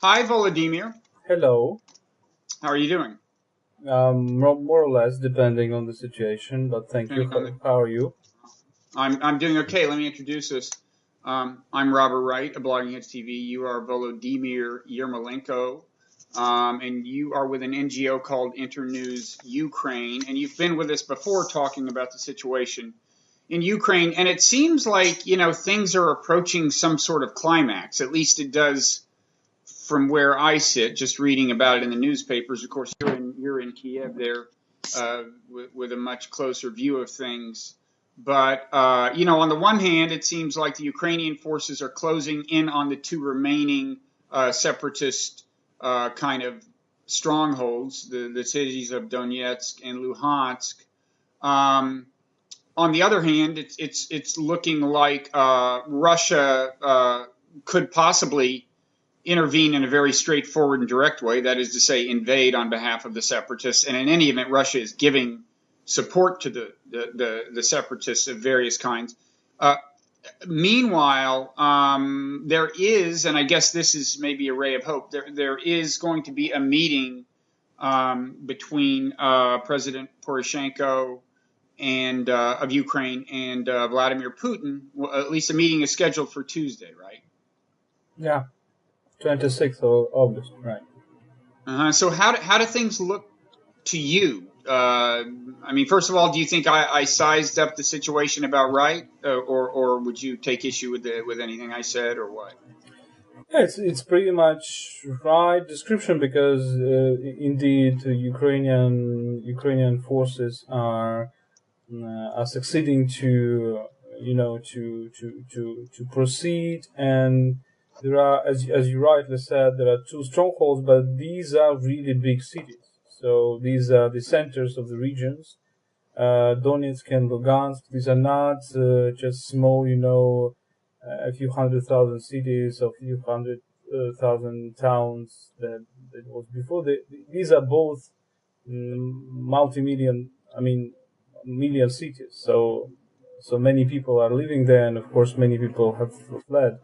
Hi, Volodymyr. Hello. How are you doing? More or less, depending on the situation, but thank you. Depending on the, How are you? I'm doing okay. Let me introduce us. I'm Robert Wright of Blogging Hits TV. You are Volodymyr Yermolenko, and you are with an NGO called Internews Ukraine, and you've been with us before talking about the situation in Ukraine, and it seems like things are approaching some sort of climax. At least it does from where I sit, just reading about it in the newspapers. Of course, you're in Kiev there with a much closer view of things. But on the one hand, it seems like the Ukrainian forces are closing in on the two remaining separatist kind of strongholds, the cities of Donetsk and Luhansk. Um, on the other hand, it's looking like Russia could possibly intervene in a very straightforward and direct way, that is to say, invade on behalf of the separatists. And in any event, Russia is giving support to the separatists of various kinds. Uh, Meanwhile, there is, and I guess this is maybe a ray of hope, there is going to be a meeting between President Poroshenko and of Ukraine and Vladimir Putin. Well, at least a meeting is scheduled for Tuesday, right? Yeah, 26th of August, right. So how do things look to you? I mean, first of all, do you think I sized up the situation about right, or would you take issue with anything I said, or what? Yeah, it's pretty much right description because indeed Ukrainian forces are succeeding to to proceed, and there are, as you rightly said, there are two strongholds, but these are really big cities. So these are the centers of the regions. Donetsk and Lugansk. These are not just small, a few 100,000 cities, a few 100,000 towns that was before. These are both multi-million, I mean, million cities. So many people are living there, and of course, many people have fled.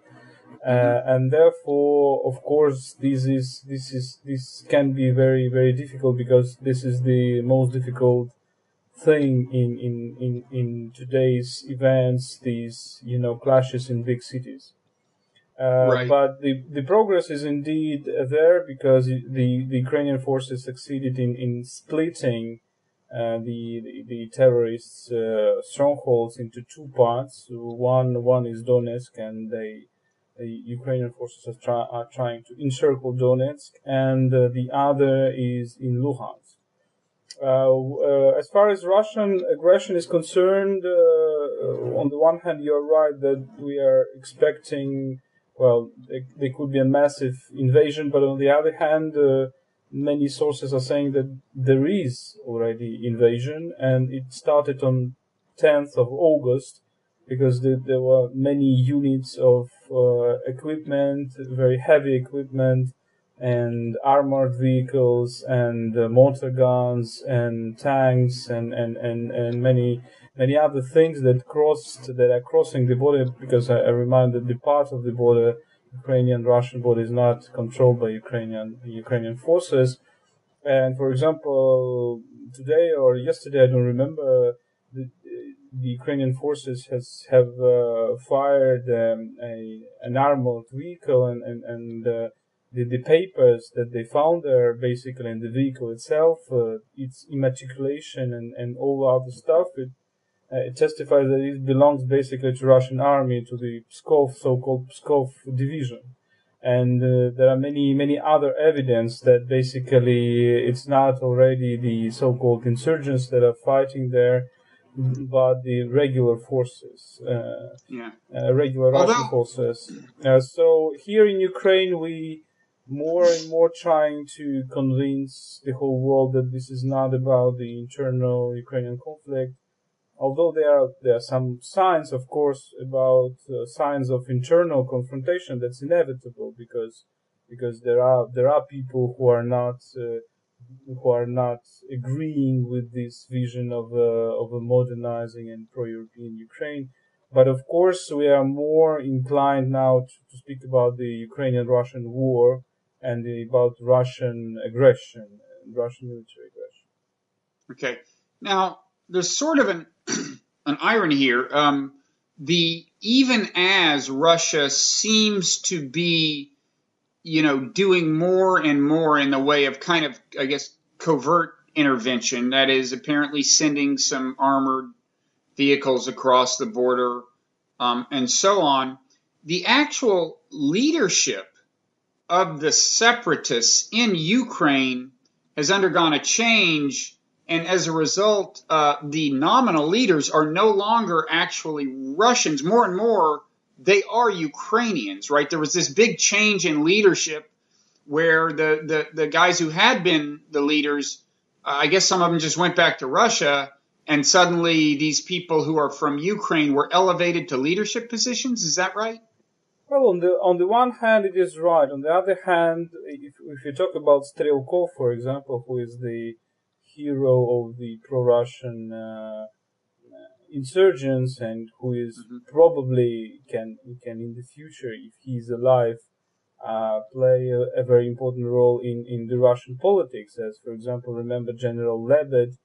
Mm-hmm. And therefore, of course, this can be very very difficult because this is the most difficult thing in today's events. These clashes in big cities. Right. But the progress is indeed there because the Ukrainian forces succeeded in splitting the terrorists' strongholds into two parts. One is Donetsk, and the Ukrainian forces are trying to encircle Donetsk, and the other is in Luhansk. As far as Russian aggression is concerned, on the one hand, you're right that we are expecting, well, there could be a massive invasion, but on the other hand, many sources are saying that there is already invasion, and it started on 10th of August because there were many units of equipment, very heavy equipment, and armored vehicles and mortar guns and tanks and many other things that are crossing the border, because I remind that the part of the border, Ukrainian Russian border, is not controlled by Ukrainian forces. And for example, today or yesterday, I don't remember, the Ukrainian forces have fired an armored vehicle, and the papers that they found there, basically in the vehicle itself, its immatriculation and all other stuff, it testifies that it belongs basically to Russian army, to the Pskov, so-called Pskov division. And there are many other evidence that basically it's not already the so-called insurgents that are fighting there, but the regular forces, Yeah. regular Russian Although, forces. So here in Ukraine, we more and more trying to convince the whole world that this is not about the internal Ukrainian conflict. Although there are some signs, of course, about signs of internal confrontation, that's inevitable because there are people who are not agreeing with this vision of a modernizing and pro-European Ukraine. But of course, we are more inclined now to speak about the Ukrainian-Russian war, and about Russian aggression, Russian military aggression. Okay. Now, there's sort of an irony here. Even as Russia seems to be, doing more and more in the way of kind of, I guess, covert intervention, that is apparently sending some armored vehicles across the border, and so on, the actual leadership of the separatists in Ukraine has undergone a change. And as a result, the nominal leaders are no longer actually Russians. More and more, they are Ukrainians, right? There was this big change in leadership where the guys who had been the leaders, I guess some of them just went back to Russia, and suddenly these people who are from Ukraine were elevated to leadership positions. Is that right? Well, on the one hand, it is right. On the other hand, if you talk about Strelkov, for example, who is the hero of the pro-Russian insurgents, and who is probably can in the future, if he is alive, play a very important role in the Russian politics. As, for example, remember General Lebed,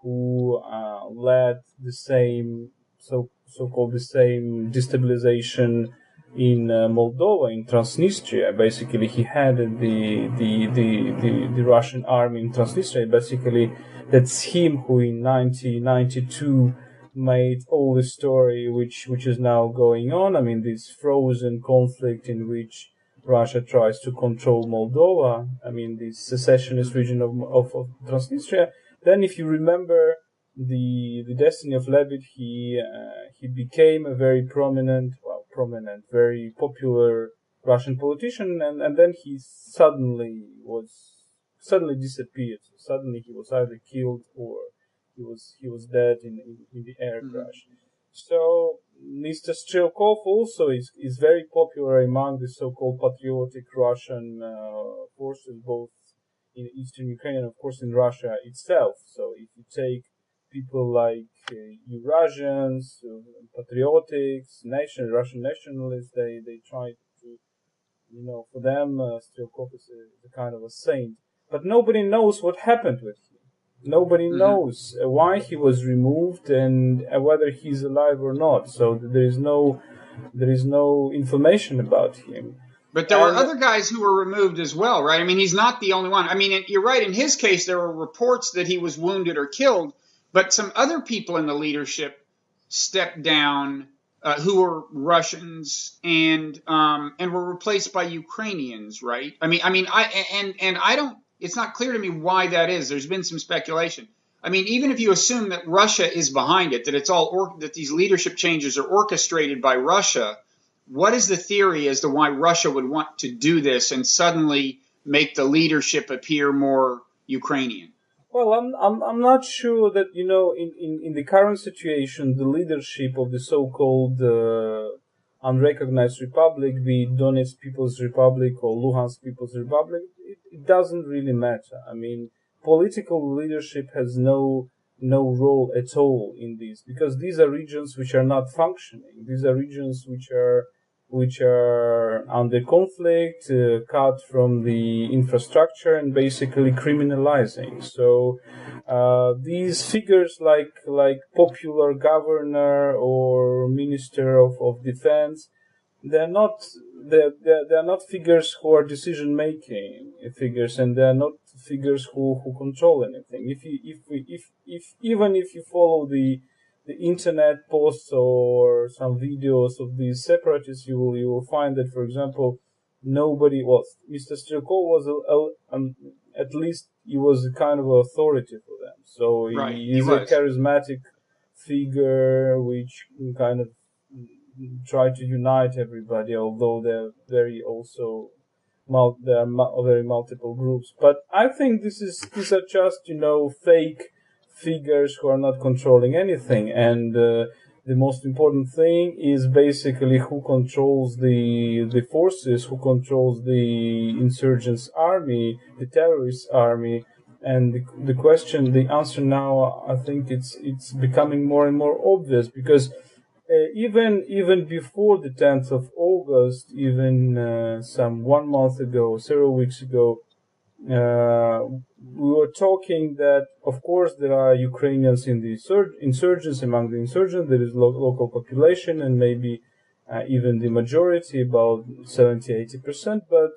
who led the same so-called the same destabilization in Moldova, in Transnistria. Basically, he had the Russian army in Transnistria. Basically, that's him who in 1992 made all the story which is now going on. I mean, this frozen conflict in which Russia tries to control Moldova. I mean, this secessionist region of Transnistria. Then, if you remember the destiny of Lebed, he became a very prominent, very popular Russian politician, and then he suddenly disappeared. So suddenly he was either killed or he was dead in the air crash. So Mr. Strelkov also is very popular among the so-called patriotic Russian forces, both in Eastern Ukraine and, of course, in Russia itself. So if you take people like Eurasians, patriotics, Russian nationalists, they try to, for them, Strelkov is a kind of a saint. But nobody knows what happened with him. Nobody knows why he was removed and whether he's alive or not. So there is no information about him. But there were other guys who were removed as well, right? I mean, he's not the only one. I mean, you're right. In his case, there were reports that he was wounded or killed, but some other people in the leadership stepped down who were Russians and were replaced by Ukrainians, right? I don't. It's not clear to me why that is. There's been some speculation. I mean, even if you assume that Russia is behind it, that it's that these leadership changes are orchestrated by Russia, what is the theory as to why Russia would want to do this and suddenly make the leadership appear more Ukrainian? Well, I'm not sure that, in the current situation, the leadership of the so-called unrecognized republic, be it Donetsk People's Republic or Luhansk People's Republic, it doesn't really matter. I mean, political leadership has no role at all in this, because these are regions which are not functioning. These are regions which are under conflict, cut from the infrastructure, and basically criminalizing. So these figures like popular governor or minister of defense, they're not figures who are decision making figures, and they're not figures who control anything. If you follow the internet posts or some videos of these separatists, you will find that, for example, Mr. Strelkov was at least he was a kind of authority for them. So he's a charismatic figure which kind of try to unite everybody, although they're very multiple groups. But I think these are just fake figures who are not controlling anything, and the most important thing is basically who controls the forces, who controls the insurgents' army, the terrorist army. And the answer now, I think it's becoming more and more obvious, because even before the 10th of August, even some 1 month ago, several weeks ago, we were talking that, of course, there are Ukrainians in the insurgents. Among the insurgents, there is local population, and maybe even the majority, about 70-80%. But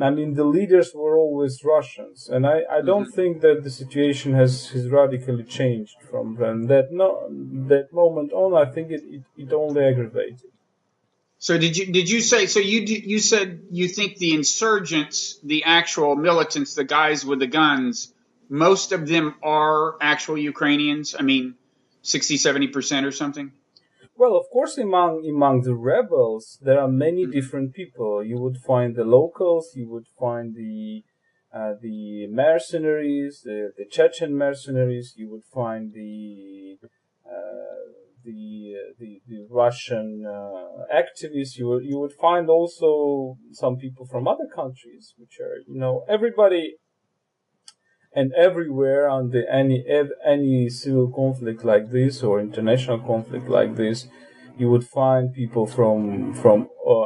I mean, the leaders were always Russians, and I don't think that the situation has radically changed from that moment on. I think it only aggravated. So did you say, so you said you think the insurgents, the actual militants, the guys with the guns, most of them are actual Ukrainians? I mean, 60-70% or something? Well, of course, among the rebels, there are many different people. You would find the locals, you would find the mercenaries, the Chechen mercenaries. You would find the Russian activists. You would find also some people from other countries, which are, everybody and everywhere on any civil conflict like this or international conflict like this, you would find people from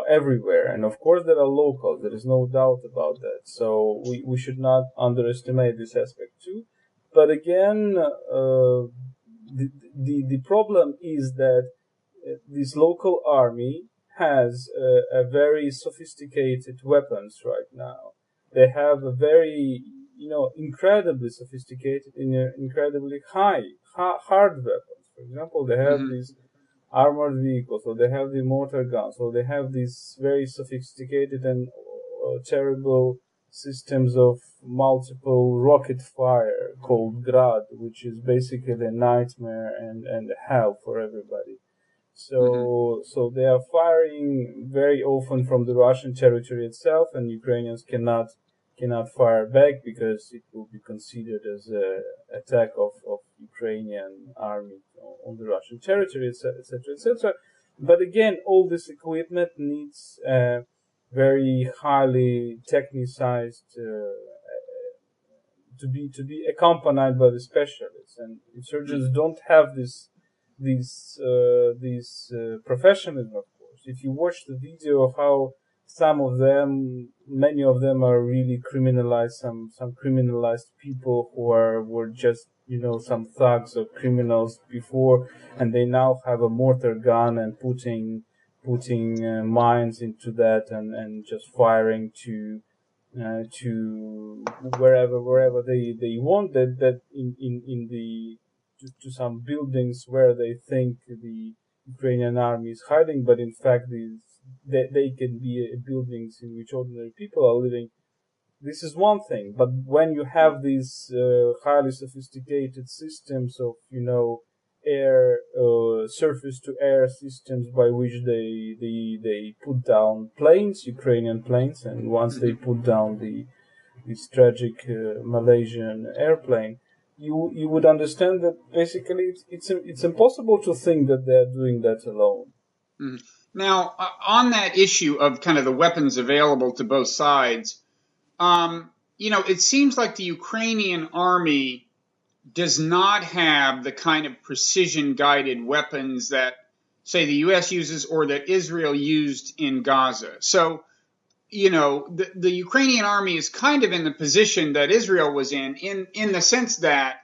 everywhere. And of course, there are locals. There is no doubt about that. So we should not underestimate this aspect too. But again, the problem is that this local army has a very sophisticated weapons right now. They have a very, incredibly sophisticated and incredibly hard weapons. For example, they have these armored vehicles, or they have the mortar guns, or they have these very sophisticated and terrible systems of multiple rocket fire called Grad, which is basically a nightmare and hell for everybody. So they are firing very often from the Russian territory itself, and Ukrainians cannot fire back because it will be considered as an attack of Ukrainian army on the Russian territory, etc., etc. But again, all this equipment needs very highly technicized to be accompanied by the specialists, and insurgents don't have this professionalism. Of course, if you watch the video of how many of them are really criminalized, some criminalized people who were just some thugs or criminals before, and they now have a mortar gun and putting mines into that and just firing to wherever they want, that in the to some buildings where they think the Ukrainian army is hiding, but in fact they can be buildings in which ordinary people are living. This is one thing, but when you have these highly sophisticated systems of air surface to air systems by which they put down planes, Ukrainian planes, and once they put down this tragic Malaysian airplane, you would understand that basically it's impossible to think that they're doing that alone. Now, on that issue of kind of the weapons available to both sides, it seems like the Ukrainian army does not have the kind of precision-guided weapons that, say, the U.S. uses or that Israel used in Gaza. So, the Ukrainian army is kind of in the position that Israel was in the sense that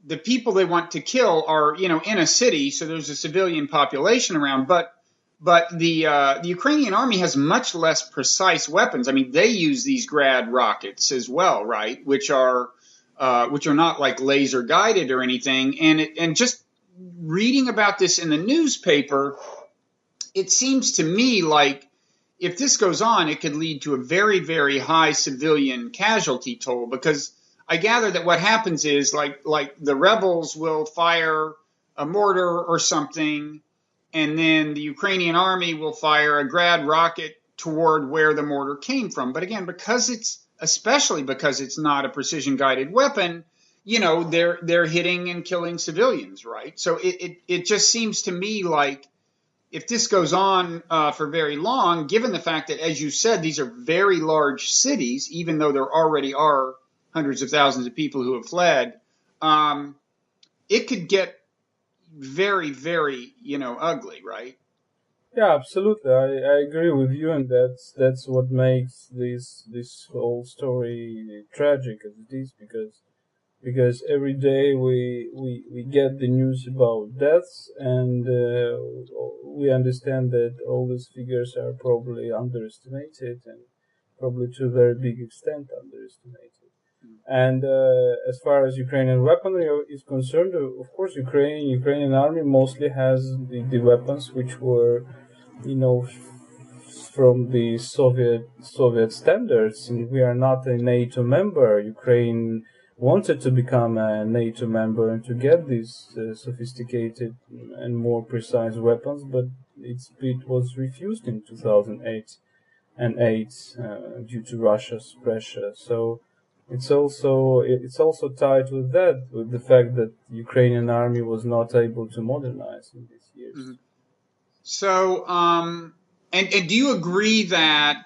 the people they want to kill are, in a city, so there's a civilian population around, but the Ukrainian army has much less precise weapons. I mean, they use these Grad rockets as well, right? Which are not like laser guided or anything. And just reading about this in the newspaper, it seems to me like if this goes on, it could lead to a very, very high civilian casualty toll, because I gather that what happens is like the rebels will fire a mortar or something, and then the Ukrainian army will fire a Grad rocket toward where the mortar came from. But again, especially because it's not a precision-guided weapon, they're hitting and killing civilians, right? So it just seems to me like if this goes on for very long, given the fact that, as you said, these are very large cities, even though there already are hundreds of thousands of people who have fled, it could get very, very, ugly, right? Yeah, absolutely. I agree with you, and that's what makes this whole story tragic as it is, because every day we get the news about deaths, and we understand that all these figures are probably underestimated, and probably to a very big extent underestimated. And as far as Ukrainian weaponry is concerned, of course, Ukrainian army mostly has the weapons which were, from the Soviet standards. And we are not a NATO member. Ukraine wanted to become a NATO member and to get these sophisticated and more precise weapons, but its bid was refused in 2008 and 8 due to Russia's pressure. So it's also tied with that, with the fact that the Ukrainian army was not able to modernize in these years. Mm-hmm. So, and do you agree that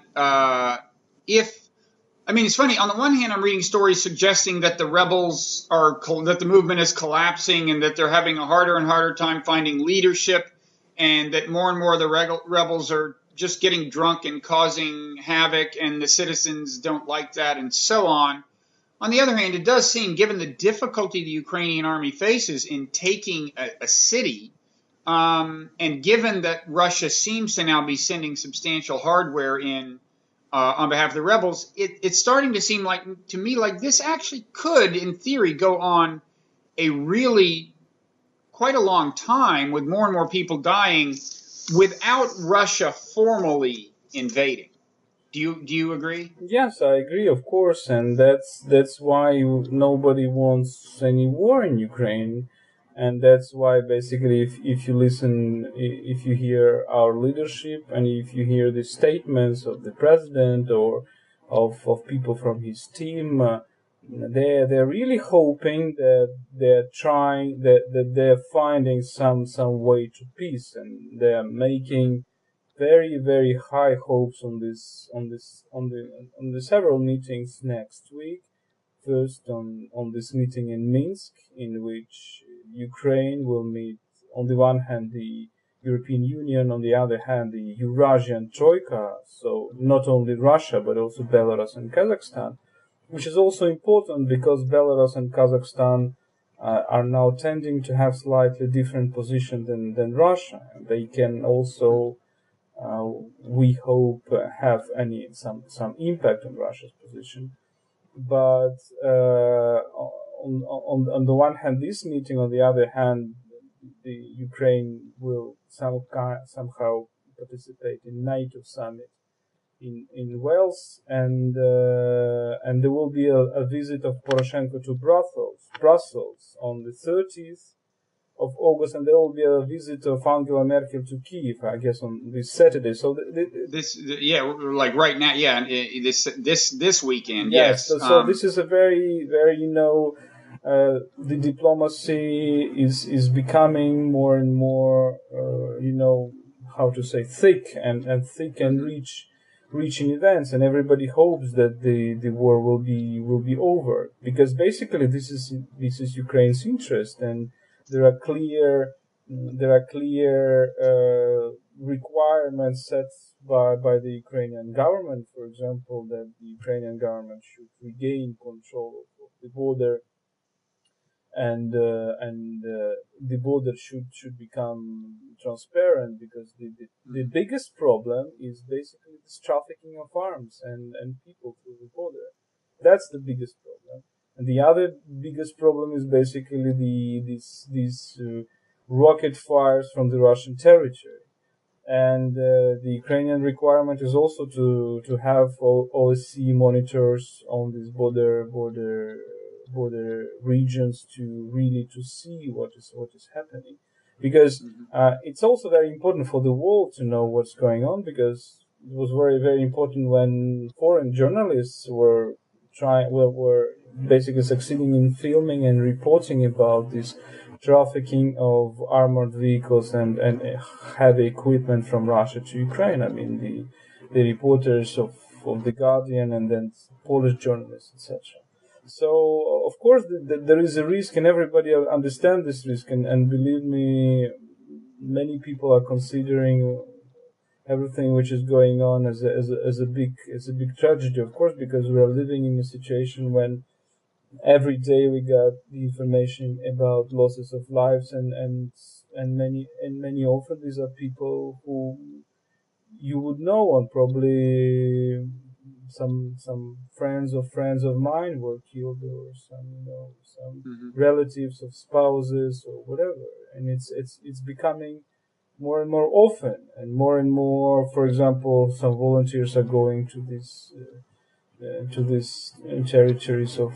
it's funny, on the one hand, I'm reading stories suggesting that that the movement is collapsing and that they're having a harder and harder time finding leadership, and that more and more of the rebels are just getting drunk and causing havoc, and the citizens don't like that, and so on. On the other hand, it does seem, given the difficulty the Ukrainian army faces in taking a city, and given that Russia seems to now be sending substantial hardware in on behalf of the rebels, it's starting to seem to me like this actually could, in theory, go on a really quite a long time, with more and more people dying without Russia formally invading. Do you agree? Yes, I agree, of course, and that's why nobody wants any war in Ukraine, and that's why basically, if you hear our leadership, and if you hear the statements of the president or of people from his team, they're really hoping that they're finding some way to peace, and they're making very, very high hopes on the several meetings next week. First, on this meeting in Minsk, in which Ukraine will meet, on the one hand, the European Union, on the other hand, the Eurasian Troika, so not only Russia, but also Belarus and Kazakhstan, which is also important because Belarus and Kazakhstan are now tending to have slightly different position than Russia. They can also, we hope, have some impact on Russia's position. But on the one hand, this meeting, on the other hand, the Ukraine will somehow participate in NATO summit in Wales, and there will be a visit of Poroshenko to Brussels on the 30th of August, and there will be a visit of Angela Merkel to Kiev, I guess, on this Saturday. So like right now, this weekend, yes. So this is a very, very, the diplomacy is becoming more and more, how to say, thick and reaching events, and everybody hopes that the war will be over, because basically this is Ukraine's interest, and there are clear requirements set by the Ukrainian government, for example, that the Ukrainian government should regain control of the border, and the border should become transparent, because the biggest problem is basically this trafficking of arms and people through the border. That's the biggest problem. And the other biggest problem is basically these rocket fires from the Russian territory. And the Ukrainian requirement is also to have OSCE monitors on these border regions to see what is happening, because it's also very important for the world to know what's going on, because it was very, very important when foreign journalists were basically succeeding in filming and reporting about this trafficking of armored vehicles and heavy equipment from Russia to Ukraine. I mean, the reporters of The Guardian, and then Polish journalists, etc. So, of course, there is a risk, and everybody understands this risk. And believe me, many people are considering everything which is going on as a big tragedy, of course, because we are living in a situation when every day we got the information about losses of lives, and many often these are people who you would know, and probably some friends of mine were killed, or some relatives of spouses or whatever, and it's becoming more and more often, and more. For example, some volunteers are going to these territories or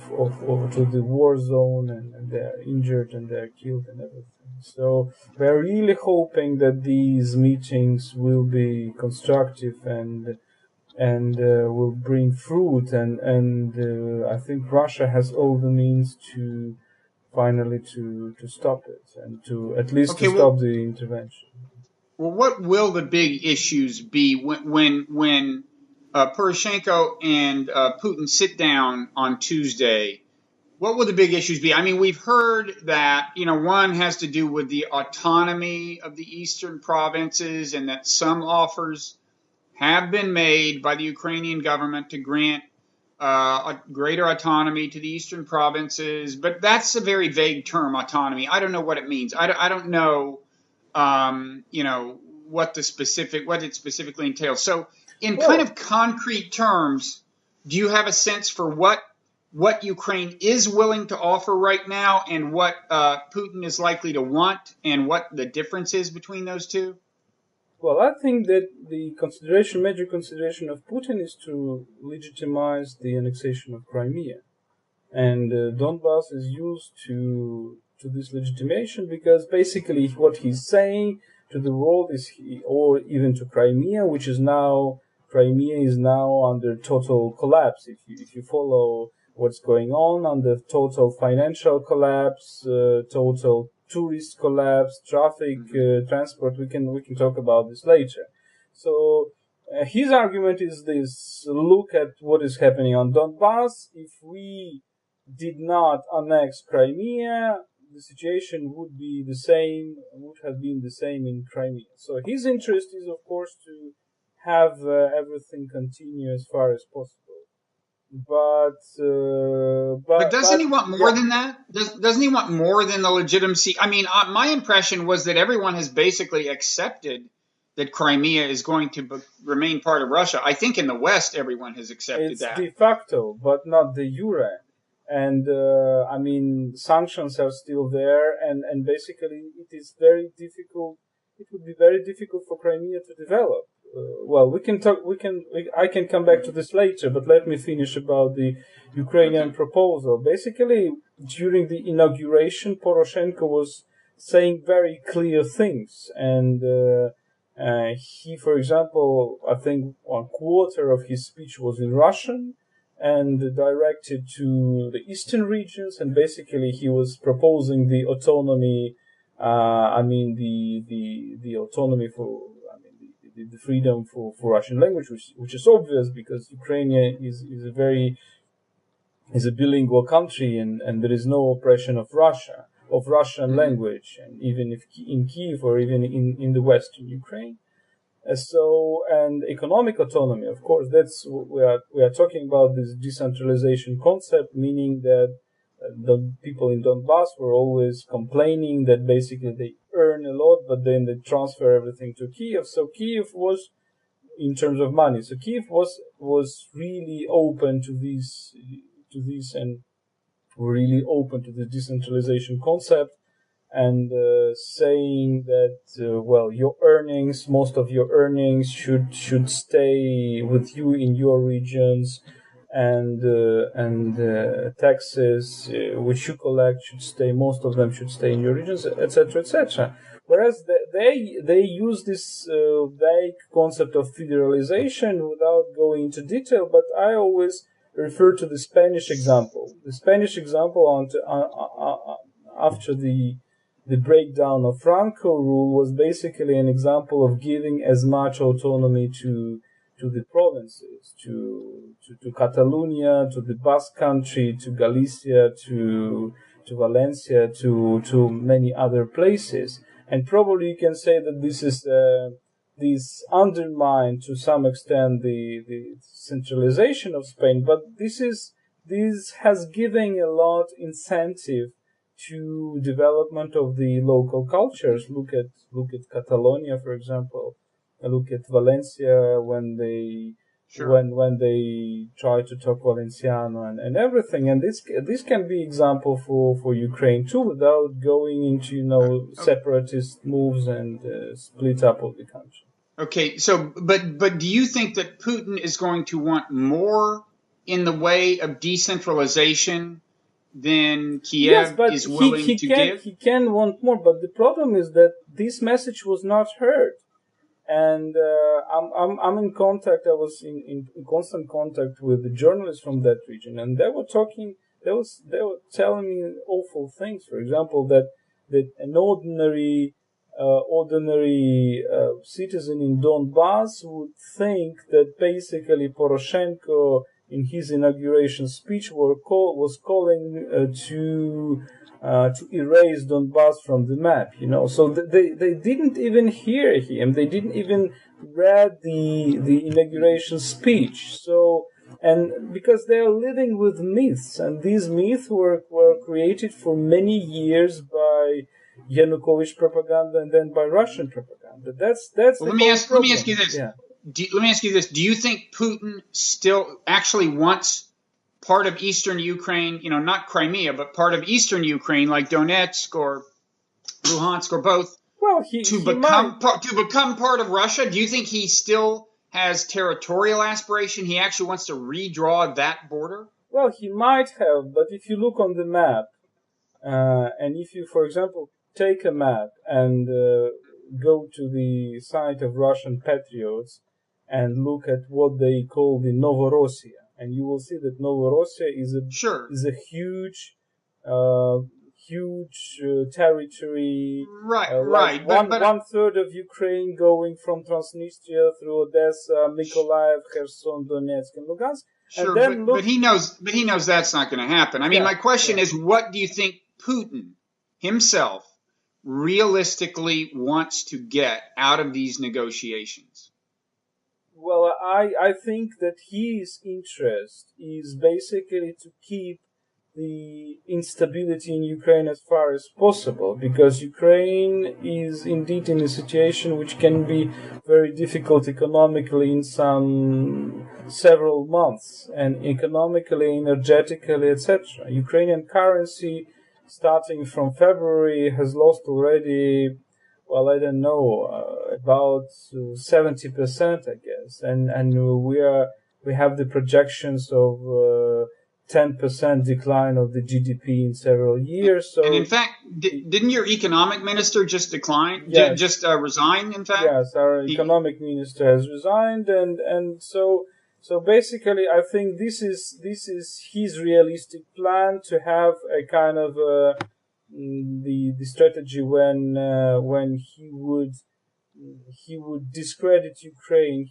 to the war zone, and they are injured and they are killed and everything. So we're really hoping that these meetings will be constructive and will bring fruit, and I think Russia has all the means to finally to stop it, and to at least to stop the intervention. Well, what will the big issues be when Poroshenko and Putin sit down on Tuesday? What will the big issues be? I mean, we've heard that, one has to do with the autonomy of the eastern provinces, and that some offers have been made by the Ukrainian government to grant a greater autonomy to the eastern provinces. But that's a very vague term, autonomy. I don't know what it means. I don't know, what it specifically entails. So in kind of concrete terms, do you have a sense for what Ukraine is willing to offer right now, and what Putin is likely to want, and what the difference is between those two? Well, I think that the major consideration of Putin is to legitimize the annexation of Crimea, and Donbass is used to this legitimation, because basically what he's saying to the world is, or even to Crimea, Crimea is now under total collapse. If you follow what's going on, under total financial collapse, total tourist collapse, traffic, transport. We can talk about this later. So his argument is this: look at what is happening on Donbass. If we did not annex Crimea, the situation would have been the same in Crimea. So his interest is, of course, to have everything continue as far as possible. But doesn't he want more than that? Doesn't he want more than the legitimacy? I mean, my impression was that everyone has basically accepted that Crimea is going to remain part of Russia. I think in the West, everyone has accepted that. It's de facto, but not de jure. And I mean, sanctions are still there, and basically it is very difficult. It would be very difficult for Crimea to develop. I can come back to this later, but let me finish about the Ukrainian proposal. Basically, during the inauguration, Poroshenko was saying very clear things, and he, for example, I think 1/4 of his speech was in Russian and directed to the eastern regions, and basically he was proposing the autonomy. The autonomy for. The freedom for Russian language, which is obvious, because Ukraine is a bilingual country, and there is no oppression of Russian language, and even if in Kiev or even in the western Ukraine. And economic autonomy, of course, we are talking about this decentralization concept, meaning that the people in Donbass were always complaining that basically they earn a lot, but then they transfer everything to Kiev. So Kiev was, in terms of money, so Kiev was really open to this, and really open to the decentralization concept, and saying that most of your earnings should stay with you in your regions, and taxes which you collect most of them should stay in your regions, etc., etc. Whereas they use this vague concept of federalization without going into detail. But I always refer to the Spanish example. The Spanish example after the breakdown of Franco rule was basically an example of giving as much autonomy to the provinces, to Catalonia, to the Basque Country, to Galicia, to Valencia, to many other places. And probably you can say that this undermined to some extent the centralization of Spain, but this has given a lot incentive to development of the local cultures. Look at Catalonia, for example. Look at Valencia when they when they try to talk Valenciano and everything. And this can be example for Ukraine too, without going into separatist moves and split up of the country. Okay, so but do you think that Putin is going to want more in the way of decentralization than Kiev is willing to give? He can want more, but the problem is that this message was not heard. And I'm in contact. I was in constant contact with the journalists from that region, and they were talking. They were telling me awful things. For example, that an ordinary citizen in Donbass would think that basically Poroshenko, in his inauguration speech, was calling to erase Donbass from the map, So they didn't even hear him. They didn't even read the inauguration speech. So, and because they are living with myths, and these myths were created for many years by Yanukovych propaganda and then by Russian propaganda. That's let me ask you this. Yeah. Let me ask you this. Do you think Putin still actually wants part of eastern Ukraine, not Crimea, but part of eastern Ukraine, like Donetsk or Luhansk or both, to become part of Russia? Do you think he still has territorial aspiration? He actually wants to redraw that border? Well, he might have, but if you look on the map, and if you, for example, take a map and go to the site of Russian patriots and look at what they call the Novorossiya, and you will see that Novorossiya is a huge territory. Right. One third of Ukraine going from Transnistria through Odessa, Mykolaiv, Kherson, Donetsk, and Lugansk. Sure, but he knows that's not going to happen. I mean, my question is, what do you think Putin himself realistically wants to get out of these negotiations? Well, I think that his interest is basically to keep the instability in Ukraine as far as possible, because Ukraine is indeed in a situation which can be very difficult economically in several months, and economically, energetically, etc. Ukrainian currency, starting from February, has lost already, well, I don't know, about 70%, I guess, and we have the projections of 10% decline of the GDP in several years. So, and in fact, didn't your economic minister just decline? Yes. Just resign? In fact, yes, our economic minister has resigned, and so basically, I think this is his realistic plan, to have a kind of the strategy when he would discredit Ukraine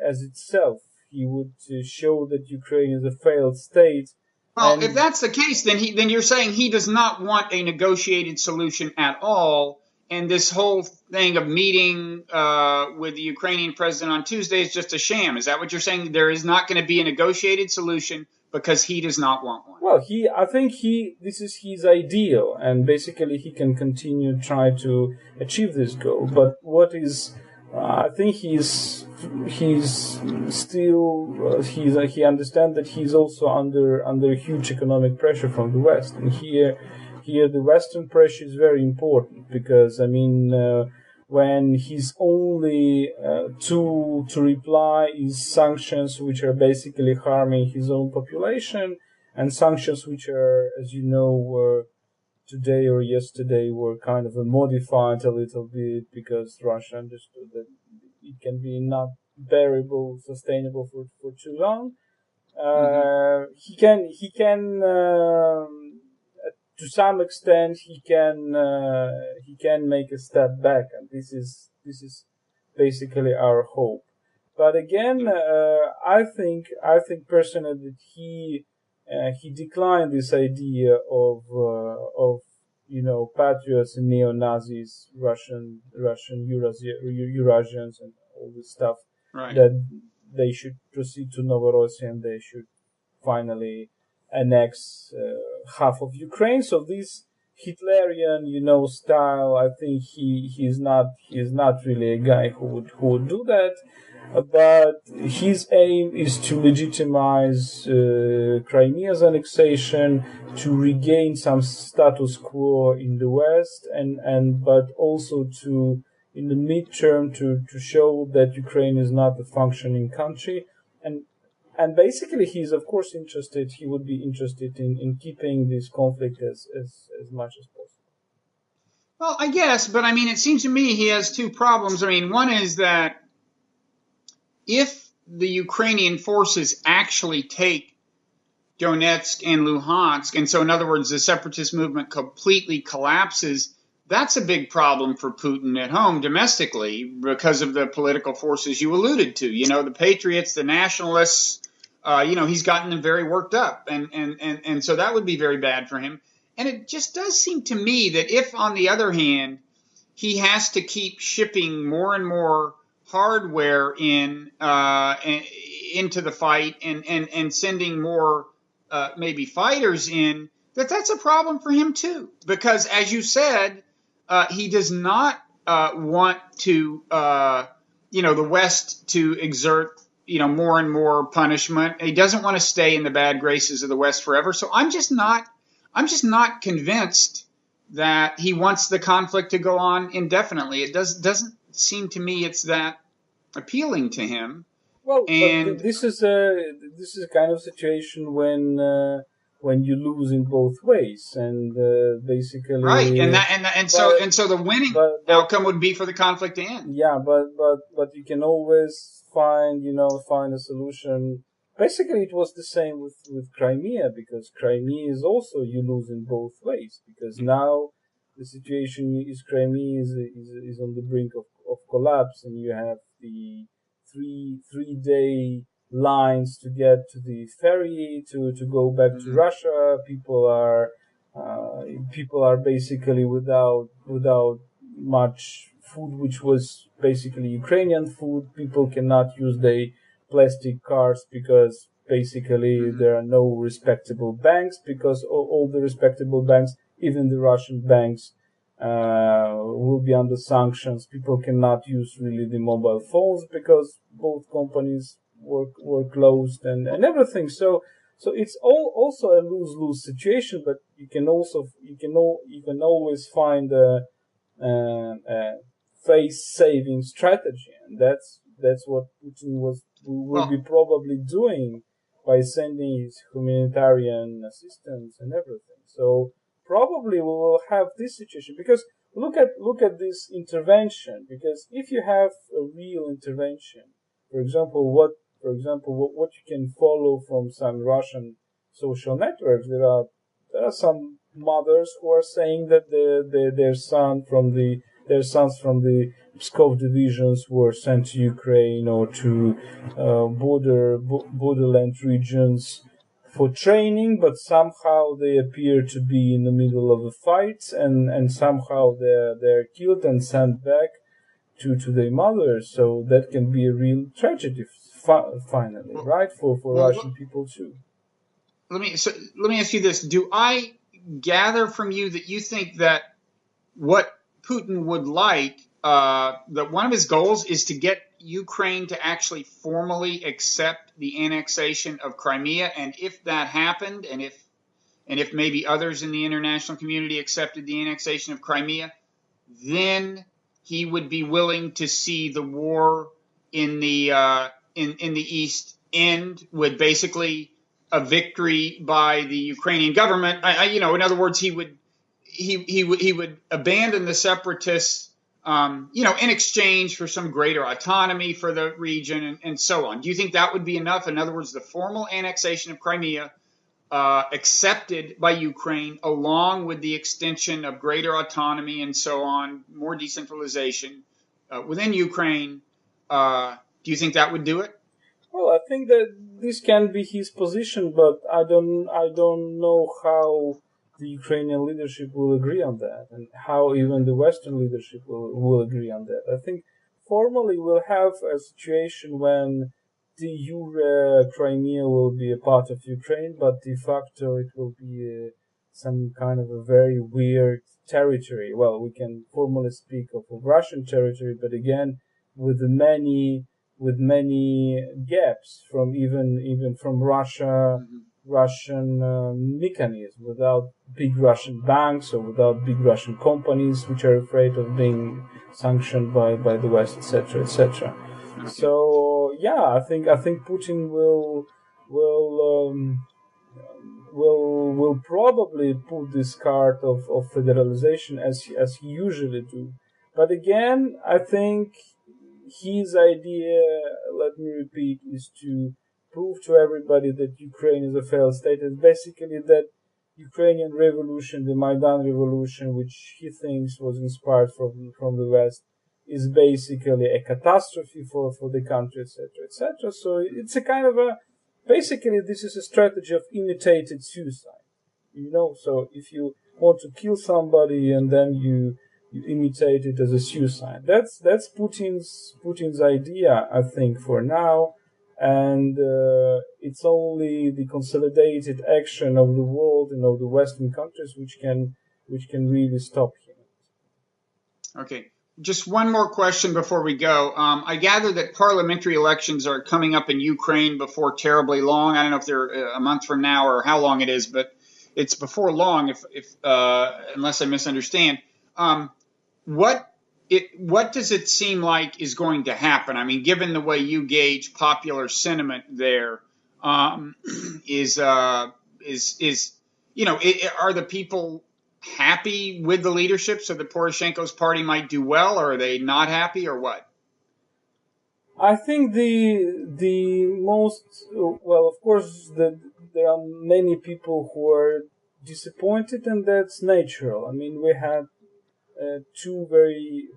as itself. He would show that Ukraine is a failed state. Well, if that's the case, then you're saying he does not want a negotiated solution at all, and this whole thing of meeting with the Ukrainian president on Tuesday is just a sham. Is that what you're saying? There is not going to be a negotiated solution because he does not want one. Well, I think this is his ideal, and basically he can continue try to achieve this goal. But what is I think he understands that he's also under huge economic pressure from the West, and here the Western pressure is very important, because I mean when his only tool to reply is sanctions, which are basically harming his own population, and sanctions which are, as you know, were today or yesterday were kind of modified a little bit, because Russia understood that it can be not bearable, sustainable for too long. He can to some extent he can make a step back, and this is basically our hope. But again, I think personally that he declined this idea of patriots and neo-Nazis, Russians and all this stuff, Right. that they should proceed to Novorossiya and they should finally annex half of Ukraine. So this Hitlerian, style, I think he's not really a guy who would do that. But his aim is to legitimize Crimea's annexation, to regain some status quo in the West, but also to, in the midterm, to show that Ukraine is not a functioning country. And basically, he's of course interested. He would be interested in keeping this conflict as much as possible. Well, I guess, but I mean, it seems to me he has two problems. I mean, one is that if the Ukrainian forces actually take Donetsk and Luhansk, and so in other words, the separatist movement completely collapses, that's a big problem for Putin at home domestically because of the political forces you alluded to. The patriots, the nationalists, he's gotten them very worked up. And so that would be very bad for him. And it just does seem to me that if, on the other hand, he has to keep shipping more and more hardware into the fight and sending more maybe fighters in, that's a problem for him too. Because as you said, he does not want to the West to exert more and more punishment. He doesn't want to stay in the bad graces of the West forever. So I'm just not convinced that he wants the conflict to go on indefinitely. It doesn't seem to me it's that appealing to him. Well, and but this is a kind of situation when you lose in both ways, and basically right, and so the winning outcome would be for the conflict to end. Yeah, but you can always find a solution. Basically, it was the same with Crimea, because Crimea is also, you lose in both ways, because now the situation is Crimea is on the brink of collapse, and you have the three-day lines to get to the ferry to go back to Russia. People are basically without much food, which was basically Ukrainian food. People cannot use their plastic cars because basically there are no respectable banks, because all the respectable banks, even the Russian banks, will be under sanctions. People cannot use really the mobile phones because both companies were closed and everything. So it's also a lose-lose situation, but you can always find a face-saving strategy, and that's what Putin will be probably doing by sending his humanitarian assistance and everything. So probably we will have this situation, because look at this intervention. Because if you have a real intervention, for example, what you can follow from some Russian social networks, there are some mothers who are saying that their sons from the Pskov divisions were sent to Ukraine or to borderland regions for training, but somehow they appear to be in the middle of a fight, and somehow they're killed and sent back to their mothers. So that can be a real tragedy finally, right, for Russian people too. Let me ask you this: do I gather from you that you think that what Putin would like, that one of his goals is to get Ukraine to actually formally accept the annexation of Crimea, and if that happened, and if maybe others in the international community accepted the annexation of Crimea, then he would be willing to see the war in the East end with basically a victory by the Ukrainian government. In other words, he would abandon the separatists, in exchange for some greater autonomy for the region and so on. Do you think that would be enough? In other words, the formal annexation of Crimea, accepted by Ukraine, along with the extension of greater autonomy and so on, more decentralization within Ukraine. Do Do you think that would do it? Well, I think that this can be his position, but I don't know how the Ukrainian leadership will agree on that, and how even the Western leadership will agree on that. I think formally we'll have a situation when the Crimea will be a part of Ukraine, but de facto it will be some kind of a very weird territory. Well, we can formally speak of Russian territory, but again, with many gaps from even from Russian mechanism, without big Russian banks or without big Russian companies which are afraid of being sanctioned by the West, etc., etc. Okay. So yeah, I think Putin will probably put this card of federalization as he usually do. But again, I think his idea, let me repeat, is to prove to everybody that Ukraine is a failed state. It's basically that Ukrainian revolution, the Maidan revolution, which he thinks was inspired from the West, is basically a catastrophe for the country, etc., etc. So it's a kind of basically this is a strategy of imitated suicide. So if you want to kill somebody and then you imitate it as a suicide. That's Putin's idea, I think, for now, and it's only the consolidated action of the world and of the Western countries which can really stop him. Okay. Just one more question before we go. I gather that parliamentary elections are coming up in Ukraine before terribly long. I don't know if they're a month from now or how long it is, but it's before long, if unless I misunderstand. What does it seem like is going to happen? I mean, given the way you gauge popular sentiment there, are the people happy with the leadership so that Poroshenko's party might do well, or are they not happy, or what? I think the most well, of course, there are many people who are disappointed, and that's natural. I mean, we had two very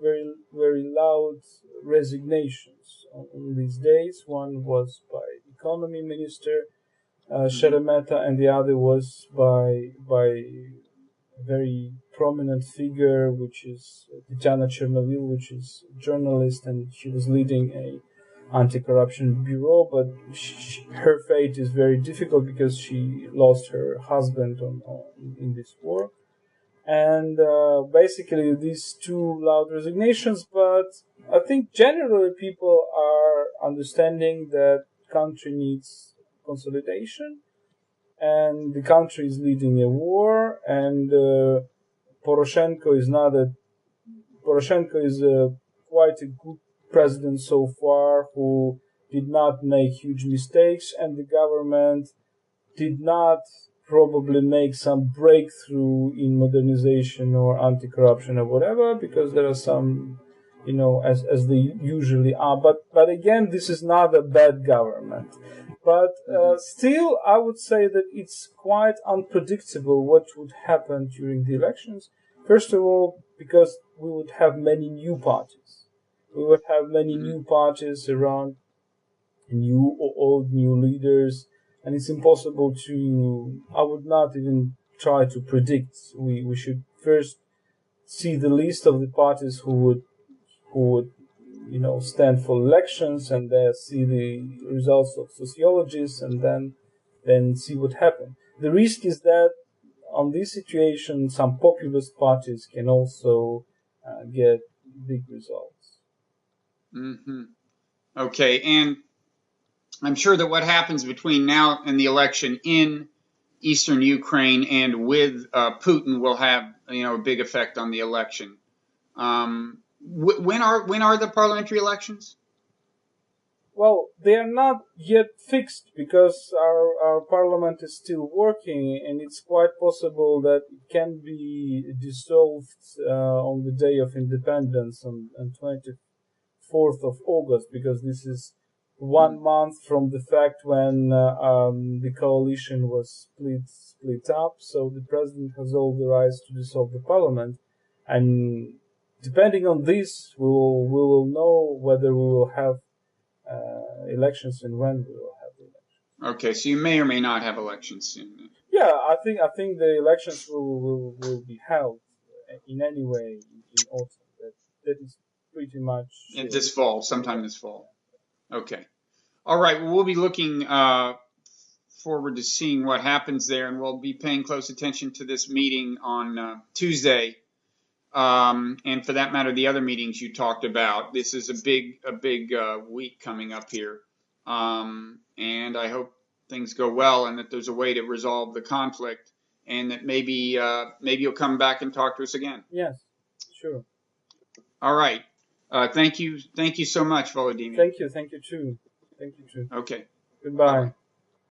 loud resignations on these days. One was by Economy Minister Sheremeta, and the other was by a very prominent figure, which is Tatiana Chernovil, which is a journalist, and she was leading a anti-corruption bureau. But her fate is very difficult because she lost her husband in this war. And basically these two loud resignations, but I think generally people are understanding that country needs consolidation, and the country is leading a war, and Poroshenko is quite a good president so far, who did not make huge mistakes, and the government did not probably make some breakthrough in modernization or anti-corruption or whatever, because there are some, as they usually are. But again, this is not a bad government. But still, I would say that it's quite unpredictable what would happen during the elections. First of all, because we would have many new parties. We would have many new parties around, new or old new leaders. And it's impossible I would not even try to predict. We should first see the list of the parties who would stand for elections, and then see the results of sociologists, and then see what happens. The risk is that on this situation, some populist parties can also get big results. Mm-hmm. Okay, and I'm sure that what happens between now and the election in eastern Ukraine and with Putin will have a big effect on the election. When are the parliamentary elections? Well, they are not yet fixed because our parliament is still working, and it's quite possible that it can be dissolved on the day of independence on 24th of August, because this is 1 month from the fact when the coalition was split up. So the president has all the rights to dissolve the parliament, and depending on this, we will know whether we will have elections and when we will have the elections. Okay, so you may or may not have elections soon. Yeah, I think the elections will be held in any way in autumn. That is pretty much This fall, sometime this fall. Okay. All right. Well, we'll be looking forward to seeing what happens there, and we'll be paying close attention to this meeting on Tuesday. And for that matter, the other meetings you talked about. This is a big week coming up here, and I hope things go well, and that there's a way to resolve the conflict, and that maybe you'll come back and talk to us again. Yes, sure. All right. Thank you so much, Volodymyr. Thank you too. Okay. Goodbye. Bye-bye.